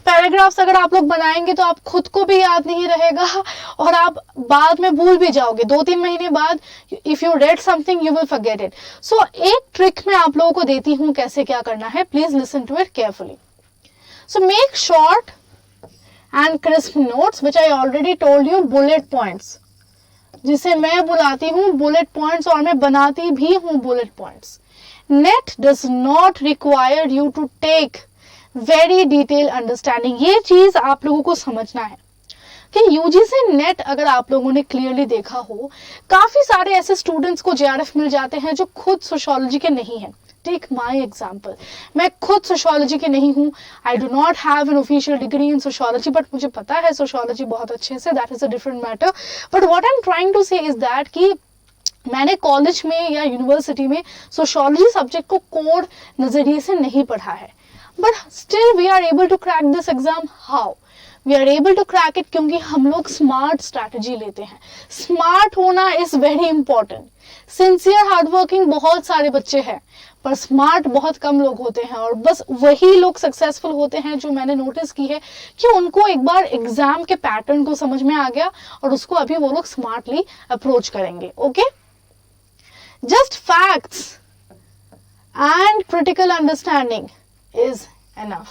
Paragraphs अगर आप लोग बनाएंगे तो आप खुद को भी याद नहीं रहेगा और आप बाद में भूल भी जाओगे. 2-3 महीने बाद if you read something you will forget it. So एक ट्रिक मैं आप लोगों को देती हूं कैसे क्या करना है. Please listen to it carefully. So make short and crisp notes which I already told you, bullet points, जिसे मैं बुलाती हूँ बुलेट पॉइंट्स, और मैं बनाती भी हूँ bullet points. NET does not require you to take very detail understanding. ये चीज आप लोगों को समझना है कि यूजीसी नेट अगर आप लोगों ने क्लियरली देखा हो, काफी सारे ऐसे स्टूडेंट्स को जेआरएफ मिल जाते हैं जो खुद सोशियोलॉजी के नहीं हैं. टेक माई एग्जाम्पल, मैं खुद सोशियोलॉजी के नहीं हूँ. I do not have an official degree in sociology, but मुझे पता है सोशियोलॉजी बहुत अच्छे से. That is a different matter. But what I am trying to say is that कि मैंने कॉलेज में या यूनिवर्सिटी में सोशियोलॉजी सब्जेक्ट को कोर नजरिए से नहीं पढ़ा है. But still we are able to crack this exam. How? We are able to crack it क्योंकि हम लोग स्मार्ट स्ट्रैटेजी लेते हैं. स्मार्ट होना is very important. Sincere hardworking बहुत सारे बच्चे हैं, पर स्मार्ट बहुत कम लोग होते हैं, और बस वही लोग सक्सेसफुल होते हैं जो मैंने नोटिस की है कि उनको एक बार एग्जाम के पैटर्न को समझ में आ गया और उसको अभी वो लोग स्मार्टली अप्रोच करेंगे. Okay, just facts and critical understanding is enough.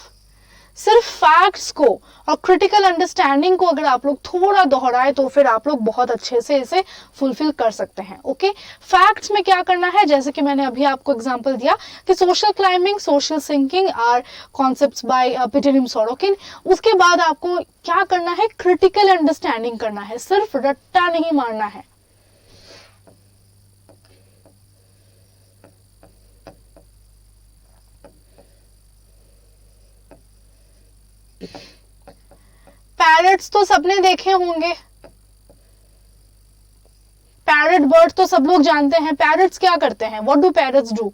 सिर्फ फैक्ट्स को और क्रिटिकल अंडरस्टैंडिंग को अगर आप लोग थोड़ा दोहराए तो फिर आप लोग बहुत अच्छे से इसे फुलफिल कर सकते हैं. ओके, फैक्ट्स में क्या करना है, जैसे कि मैंने अभी आपको एग्जांपल दिया कि social climbing, social sinking are concepts by Pitirim Sorokin. उसके बाद आपको क्या करना है, क्रिटिकल अंडरस्टैंडिंग करना है, सिर्फ रट्टा नहीं मारना है. पैरट्स तो सबने देखे होंगे, पैरट बर्ड तो सब लोग जानते हैं. पैरट्स क्या करते हैं, व्हाट डू पैरट्स डू?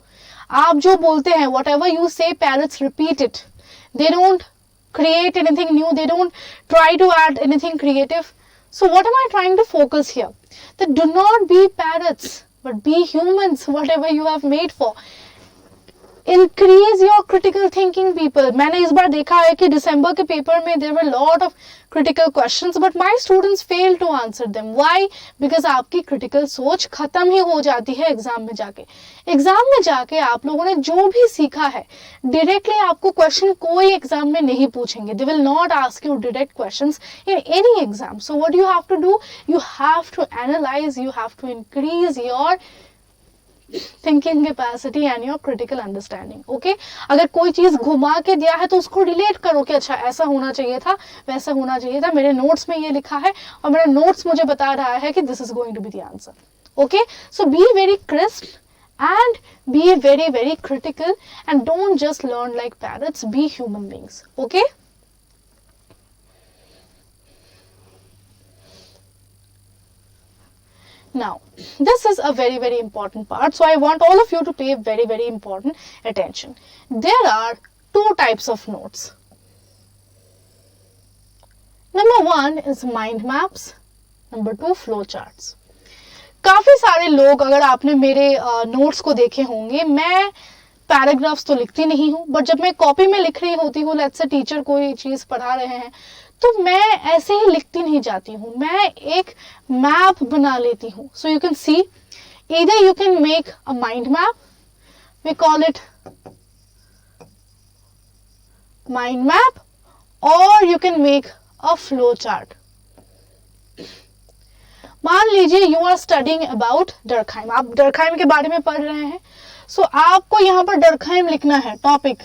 आप जो बोलते हैं, वट एवर यू से, parrots repeat it. They don't create anything new, they don't try to add anything creative. So what am I trying to focus here? That do not be parrots, but be humans, whatever you have made for. Increase your critical thinking people. मैंने इस बार देखा है कि दिसंबर के पेपर में there were lot of critical questions but my students fail to answer them. Why? Because आपकी क्रिटिकल सोच खत्म ही हो जाती है एग्जाम में जाके. एग्जाम में जाके आप लोगों ने जो भी सीखा है डायरेक्टली आपको क्वेश्चन कोई एग्जाम में नहीं पूछेंगे. They will not ask you direct questions in any exam. So what you have to do, you have to analyse, you have to increase your thinking capacity and your critical understanding. Okay? अगर कोई चीज घुमा के दिया है तो उसको रिलेट करो कि अच्छा ऐसा होना चाहिए था, वैसा होना चाहिए था, मेरे नोट्स में ये लिखा है और मेरा नोट्स मुझे बता रहा है कि this is going to be the answer. Okay? So be very crisp and be very very critical and don't just learn like parrots, be human beings. Okay? Now, this is a very very important part, so I want all of you to pay very very important attention. There are two types of notes. Number one is mind maps, number two flow charts. काफी सारे लोग, अगर आपने मेरे नोट्स को देखे होंगे, मैं पैराग्राफ्स तो लिखती नहीं हूँ, बट जब मैं कॉपी में लिख रही होती हूँ, लेट्स से टीचर कोई चीज पढ़ा रहे हैं, तो मैं ऐसे ही लिखती नहीं जाती हूँ, मैं एक मैप बना लेती हूँ. So you can see, either you can make a mind map, we call it mind map, और you can make a flow chart. मान लीजिए you are studying about Durkheim, आप डर्कहाइम के बारे में पढ़ रहे हैं. सो आपको यहां पर डर्कहाइम लिखना है, topic.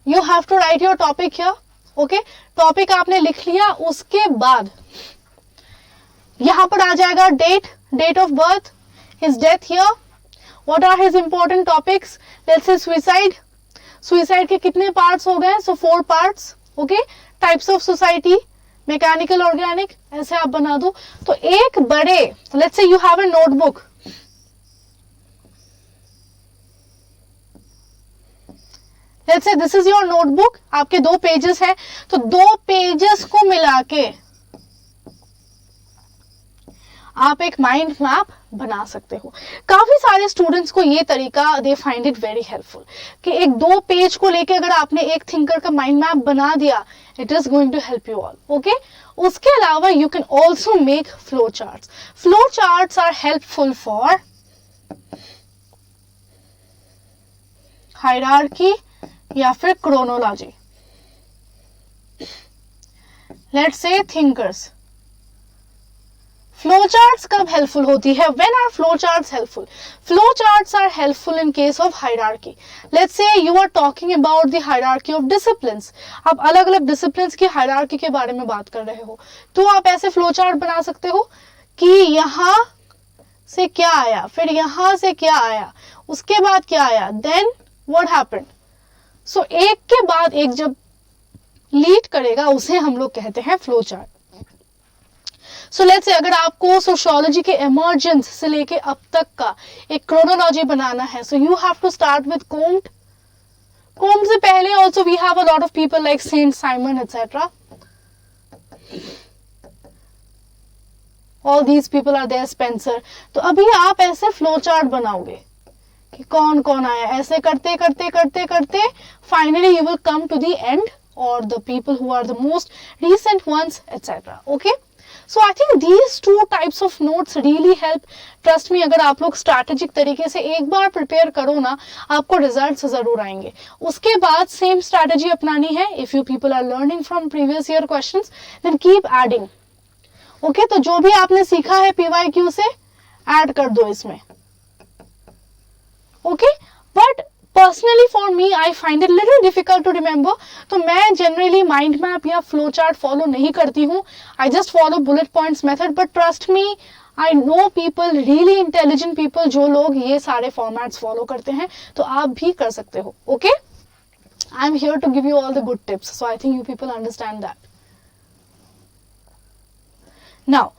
You have to write your topic here. Okay, topic आपने लिख लिया, उसके बाद यहां पर आ जाएगा date of birth, his death year, what are his important topics. Let's say suicide के कितने पार्ट्स हो गए, so 4 parts. Okay, types of society, mechanical, organic, ऐसे आप बना दो. तो एक बड़े, let's say you have a notebook, let's say this is your notebook, आपके 2 पेजेस हैं, तो 2 पेजेस को मिला के आप एक माइंड मैप बना सकते हो. काफी सारे स्टूडेंट्स को ये तरीका they find it very helpful कि एक 2 पेज को लेके अगर आपने एक थिंकर का माइंड मैप बना दिया, it is going to help you all. Okay, उसके अलावा you can also make flow charts. Flow charts are helpful for hierarchy या फिर chronology. Let's say thinkers. Flow charts कब हेल्पफुल होती है? When are flow charts helpful? Flow charts are helpful in case of hierarchy. Let's say you are talking about the hierarchy of disciplines. आप अलग अलग डिसिप्लिन्स की हायरार्की के बारे में बात कर रहे हो, तो आप ऐसे फ्लो चार्ट बना सकते हो कि यहां से क्या आया, फिर यहां से क्या आया, उसके बाद क्या आया, देन व्हाट हैपेंड. सो एक के बाद एक जब लीड करेगा उसे हम लोग कहते हैं flow chart. So let's say अगर आपको सोशियोलॉजी के इमर्जेंस से लेके अब तक का एक क्रोनोलॉजी बनाना है, so you have to start with Comte. Comte से पहले also we have a lot of people like Saint Simon etcetera. All these people are there, Spencer. तो अभी आप ऐसे फ्लो चार्ट बनाओगे कि कौन कौन आया, ऐसे करते करते करते करते finally you will come to the end, और the people who are the most recent ones etcetera. Okay, so I think these 2 types of notes really help. Trust me, अगर आप लोग स्ट्रैटेजिक तरीके से एक बार प्रिपेयर करो ना, आपको रिजल्ट्स जरूर आएंगे. उसके बाद सेम स्ट्रैटेजी अपनानी है. If you people are learning from previous year questions, then keep adding. Okay, तो जो भी आपने सीखा है PYQ से ऐड कर दो इसमें. Okay, but personally for me I find it little difficult to remember. तो मैं जनरली माइंड मैप या फ्लो चार्ट फॉलो नहीं करती हूँ. I just follow bullet points method. But trust me, I know people, really intelligent people, जो लोग ये सारे फॉर्मेट्स फॉलो करते हैं, तो आप भी कर सकते हो. Okay, I am here to give you all the good tips, so I think you people understand that. Now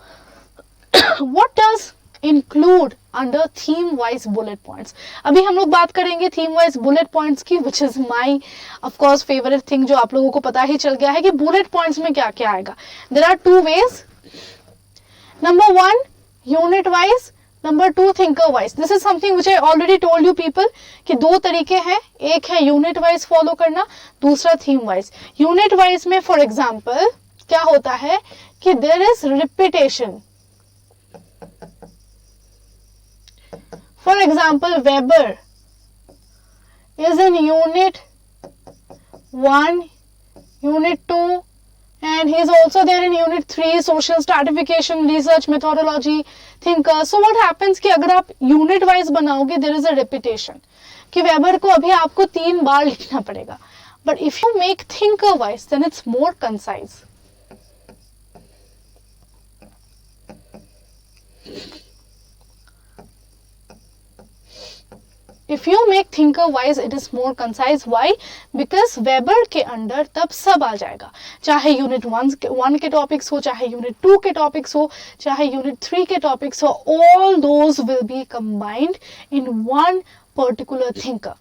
what does include under theme wise bullet points? अभी हम लोग बात करेंगे थीम वाइज बुलेट पॉइंट्स की, which is my of course favourite thing, जो आप लोगों को पता ही चल गया है कि बुलेट पॉइंट्स में क्या क्या आएगा. There are 2 ways. Number 1, unit wise, number 2, thinker wise. This is something which I already told you people कि दो तरीके हैं. एक है यूनिट वाइज फॉलो करना, दूसरा थीम वाइज. यूनिट वाइज में फॉर एग्जाम्पल क्या होता है कि there is repetition. For example Weber is in unit 1, unit 2, and he is also there in unit 3, social stratification, research methodology, thinker. So what happens कि अगर आप unit wise बनाओगे there is a repetition कि वेबर को अभी आपको 3 बार लिखना पड़ेगा. But if you make thinker wise then it's more concise. If you make thinker wise it is more concise. Why? Because Weber के अंडर तब सब आ जाएगा, चाहे यूनिट 1 के टॉपिक्स हो, चाहे यूनिट 2 के टॉपिक्स हो, चाहे यूनिट 3 के टॉपिक्स हो. all those will be combined in one particular thinker.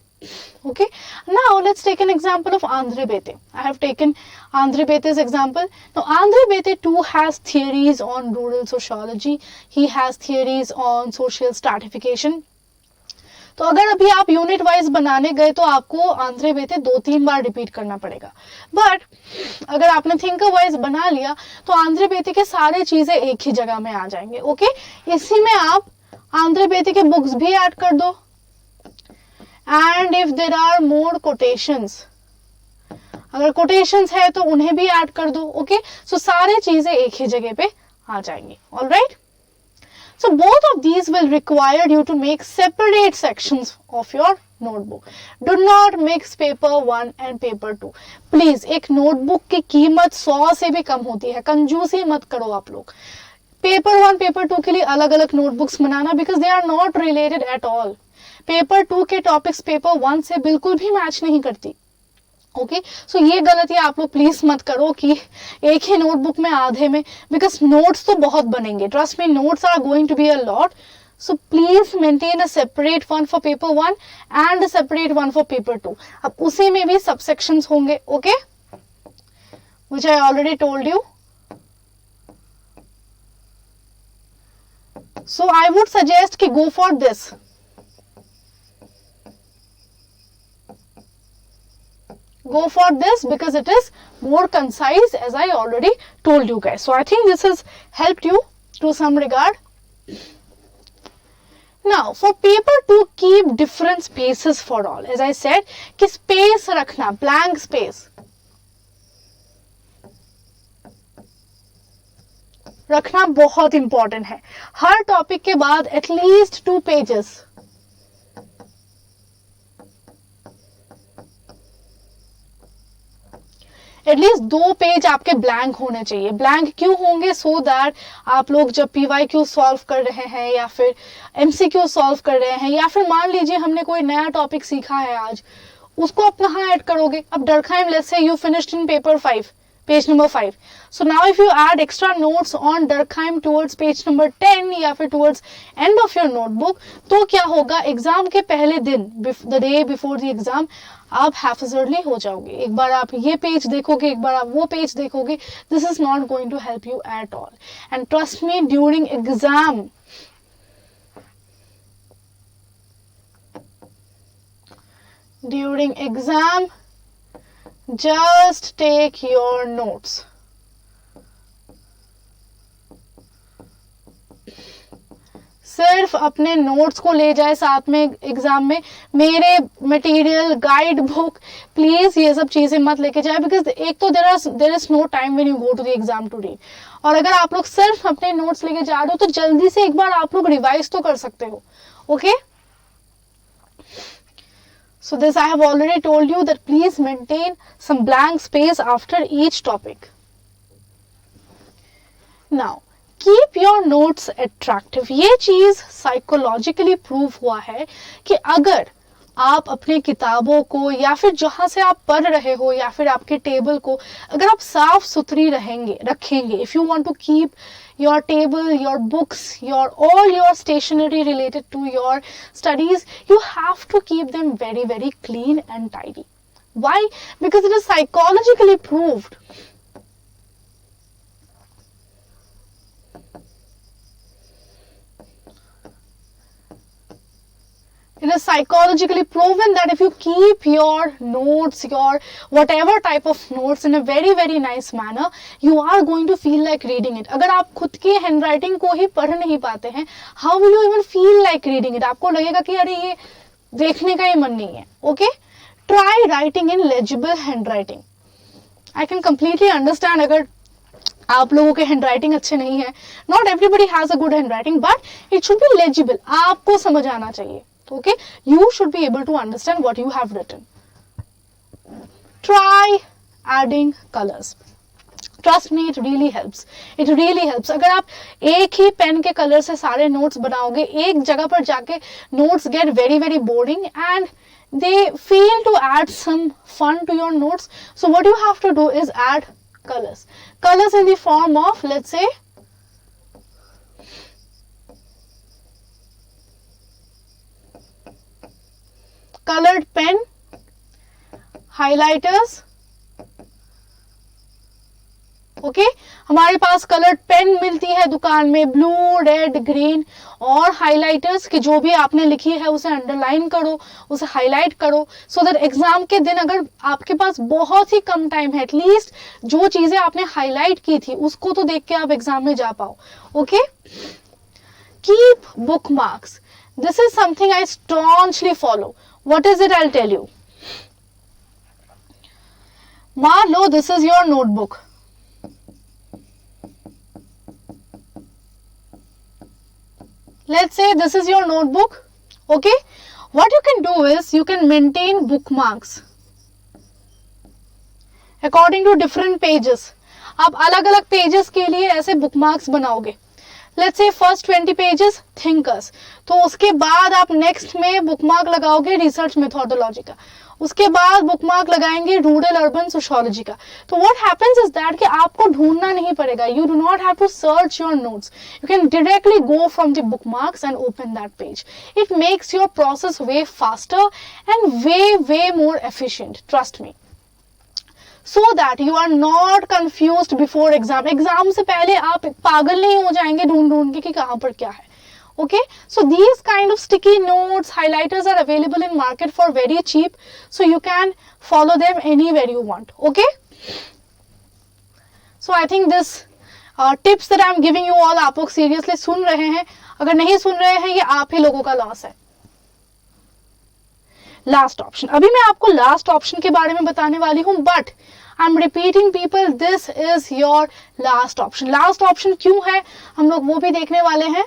Okay, now let's take an example of Andre Bete. I have taken Andre Bete's example. Now Andre Bete too has theories on rural sociology. He has theories on social stratification. तो अगर अभी आप यूनिट वाइज बनाने गए तो आपको आंद्रे बेते 2-3 बार रिपीट करना पड़ेगा. बट अगर आपने थिंकर वाइज बना लिया तो आंद्रे बेते के सारे चीजें एक ही जगह में आ जाएंगे. ओके, इसी में आप आंद्रे बेते के बुक्स भी ऐड कर दो. And if there are more quotations, अगर कोटेशंस है तो उन्हें भी ऐड कर दो. ओके, सो सारे चीजें एक ही जगह पे आ जाएंगी. Alright, so both of these will require you to make separate sections of your notebook. Do not mix paper 1 and paper 2. Please, एक notebook की कीमत 100 से भी कम होती है, कंजूसी मत करो आप लोग. पेपर 1 पेपर 2 के लिए अलग अलग notebooks banana, because they are not related at all. Paper 2 के टॉपिक्स पेपर 1 से बिल्कुल भी मैच नहीं करती. ओके, सो ये गलती आप लोग प्लीज मत करो कि एक ही नोटबुक में आधे में, बिकॉज नोट्स तो बहुत बनेंगे. Trust me, notes are going to be a lot. So please maintain a separate one for paper 1 and a separate one for paper 2. अब उसी में भी सब सेक्शंस होंगे. Okay, which I already told you. So I would suggest कि go for this. Go for this because it is more concise, as I already told you guys. So I think this has helped you to some regard. Now for paper 2, keep different spaces for all. As I said कि space रखना, blank space रखना बहुत important है. हर टॉपिक के बाद at least 2 pages at least 2 page आपके ब्लैंक होने चाहिए. ब्लैंक क्यों होंगे? सो दैट आप लोग जब PYQ सॉल्व कर रहे हैं या फिर MCQ सॉल्व कर रहे हैं, या फिर मान लीजिए हमने कोई नया टॉपिक सीखा है आज, उसको आप कहाँ ऐड करोगे? अब Durkheim, let's say you finished in paper 5, page number 5. So now if you add extra notes on Durkheim towards page number 10 या फिर towards end of your notebook, तो क्या होगा? एग्जाम के पहले दिन, the day before the exam, आप haphazardly हो जाओगे. एक बार आप ये पेज देखोगे, एक बार आप वो पेज देखोगे. This is not going to help you at all. And trust me, during exam, just take your notes. सिर्फ अपने नोट्स को ले जाए साथ में एग्जाम में. मेरे मटेरियल, गाइड बुक, प्लीज ये सब चीजें मत लेके जाए, बिकॉज एक तो there is no time when you go to the exam to read. और अगर आप लोग सिर्फ अपने नोट्स लेके जा रहे हो तो जल्दी से एक बार आप लोग रिवाइज तो कर सकते हो. Okay, so this I have already told you that please maintain some blank space after each topic. Now keep your notes attractive. ये चीज साइकोलॉजिकली प्रूव हुआ है कि अगर आप अपने किताबों को या फिर जहां से आप पढ़ रहे हो या फिर आपके टेबल को अगर आप साफ सुथरी रखेंगे, if you want to keep your table, your books, all your stationery related to your studies, you have to keep them very, very clean and tidy. Why? Because it is psychologically proved It is psychologically proven that if you keep your notes, your whatever type of notes in a very very nice manner, you are going to feel like reading it. अगर आप खुद की हैंडराइटिंग को ही पढ़ नहीं पाते हैं, how will you even feel like reading it? आपको लगेगा कि अरे ये देखने का ही मन नहीं है. Okay? Try writing in legible handwriting. I can completely understand अगर आप लोगों के हैंडराइटिंग अच्छे नहीं है. Not everybody has a good handwriting, but it should be legible. आपको समझ आना चाहिए. Okay, you should be able to understand what you have written. Try adding colours. Trust me, it really helps. It really helps. अगर आप एक ही पेन के कलर से सारे नोट्स बनाओगे, एक जगह पर जाके notes get very very boring and they fail to add some fun to your notes. So what you have to do is add colors. Colors in the form of, let's say, colored pen, highlighters. Okay, हमारे पास कलर्ड पेन मिलती है दुकान में, ब्लू, रेड, ग्रीन, और हाइलाइटर्स की जो भी आपने लिखी है उसे अंडरलाइन करो, उसे हाईलाइट करो, सो दैट एग्जाम के दिन अगर आपके पास बहुत ही कम टाइम है, एटलीस्ट जो चीजें आपने हाईलाइट की थी उसको तो देख के आप एग्जाम में जा पाओ. Okay, keep bookmarks. This is something I strongly follow. What is it? I tell you. मान लो this is your notebook. Let's say this is your notebook. Okay, what you can do is you can maintain bookmarks according to different pages. आप अलग अलग पेजेस के लिए ऐसे बुकमार्क्स बनाओगे. Let's say first 20 pages thinkers, तो उसके बाद आप नेक्स्ट में बुकमार्क लगाओगे रिसर्च मेथोडोलॉजी का, उसके बाद बुकमार्क लगाएंगे रूरल अर्बन सोशियोलॉजी का. तो व्हाट हैपेंस इज दैट कि आपको ढूंढना नहीं पड़ेगा. You do not have to search your notes. You can directly go from the bookmarks and open that page. It makes your process way faster and way more efficient. Trust me. So that you are not confused before exam. Exam से पहले आप पागल नहीं हो जाएंगे ढूंढ ढूंढ के कि कहाँ पर क्या है. Okay, so these kind of sticky notes, highlighters are available in market for very cheap, so you can follow them anywhere you want. Okay, so I think this tips that I am giving you all आप लोग seriously सुन रहे हैं. अगर नहीं सुन रहे हैं ये आप ही लोगों का लॉस है. लास्ट ऑप्शन, अभी मैं आपको लास्ट ऑप्शन के बारे में बताने वाली हूं, but I am repeating people, this is your last option. Last option क्यों है हम लोग वो भी देखने वाले हैं.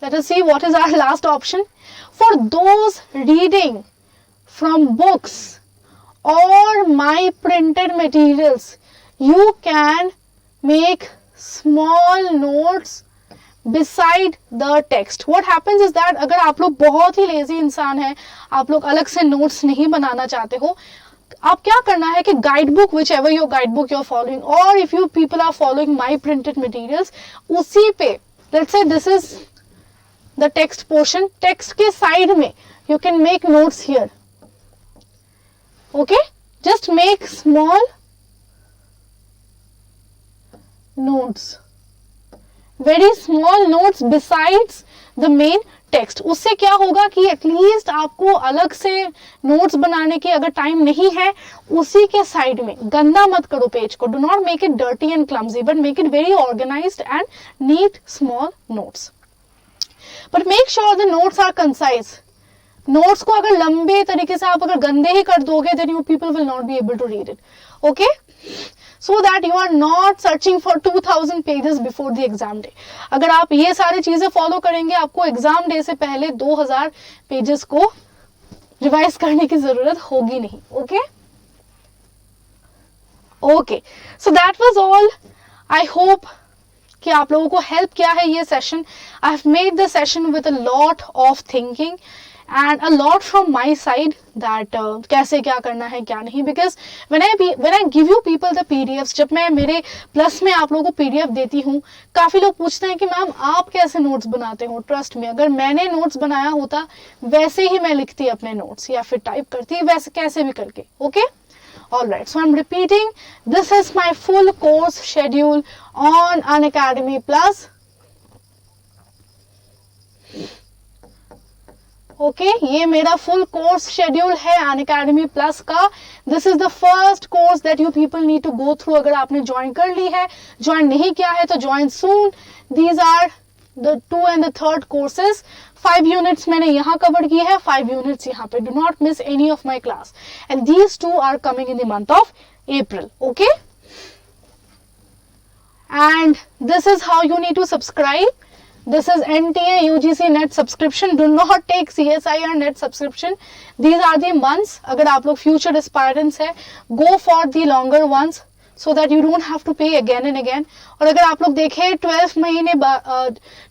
Let us see what is our last option. For those reading from books or my printed materials, you can make small notes beside the text. What happens is that अगर आप लोग बहुत ही lazy इंसान हैं, आप लोग अलग से notes नहीं बनाना चाहते हो, आप क्या करना है कि guide book, whichever your guide book you are following, और if you people are following my printed materials, उसी पे let's say this is the text portion, text के side में you can make notes here. Okay, just make small notes, very small notes besides the main text. उससे क्या होगा कि एटलीस्ट आपको अलग से नोट्स बनाने की अगर टाइम नहीं है, उसी के साइड में गंदा मत करो पेज को. Do not make it dirty and clumsy, but make it very organised and neat small notes. But make sure the notes are concise. Notes को अगर लंबे तरीके से आप अगर गंदे ही कर दोगे, then you people will not be able to read it. Okay, so that you are not searching for 2000 pages before the exam day. अगर आप ये सारी चीजें फॉलो करेंगे, आपको एग्जाम डे से पहले 2000 पेजेस को रिवाइज करने की जरूरत होगी नहीं. Okay okay, so that was all. I hope कि आप लोगों को हेल्प किया है ये session. I have made the session with a lot of thinking and a lot from my side that कैसे क्या करना है क्या नहीं. Because when I give you people the PDFs, जब मैं मेरे प्लस में आप लोगों को पीडीएफ देती हूँ, काफी लोग पूछते हैं कि मैम आप कैसे नोट्स बनाते हो. ट्रस्ट में, अगर मैंने नोट्स बनाया होता वैसे ही मैं लिखती अपने नोट्स या फिर टाइप करती वैसे कैसे भी करके. Okay, Alright, so I'm repeating, this is my full course schedule on Unacademy Plus. Okay ये मेरा फुल कोर्स शेड्यूल है अनअकैडमी प्लस का. This is the first course that you people need to go through. अगर आपने ज्वाइन कर ली है, ज्वाइन नहीं किया है तो join soon. These are the 2 and the 3rd courses. 5 units मैंने यहाँ कवर की है, 5 यूनिट्स यहाँ पे. Do not miss any of my class and these 2 are coming in the month of April. Okay, and this is how you need to subscribe. This is NTA UGC net subscription. Do not take CSI or net subscription. These are the months. अगर आप लोग future aspirants है, go for the longer ones so that you don't have to pay again and again. और अगर आप लोग देखें 12 महीने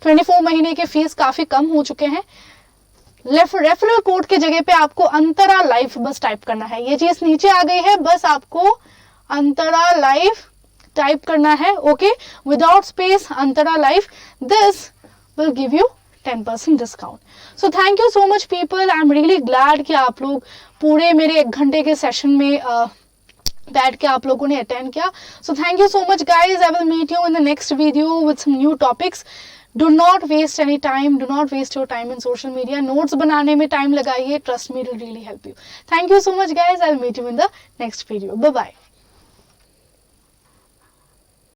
24 महीने के फीस काफी कम हो चुके हैं. रेफरल कोड के जगह पे आपको अंतरा लाइफ बस टाइप करना है. ये चीज नीचे आ गई है, बस आपको अंतरा लाइफ टाइप करना है. Okay, without space Antara life. This will give you 10% discount. So thank you so much people. I am really glad कि आप लोग पूरे मेरे 1 घंटे के सेशन में बैठ के आप लोगों ने अटेंड किया. So thank you so much guys. I will meet you in the next video with some new topics. Do not waste any time. Do not waste your time in social media. Notes बनाने में time लगाइए. Trust me, it will really help you. Thank you so much guys. I'll meet you in the next video. Bye bye.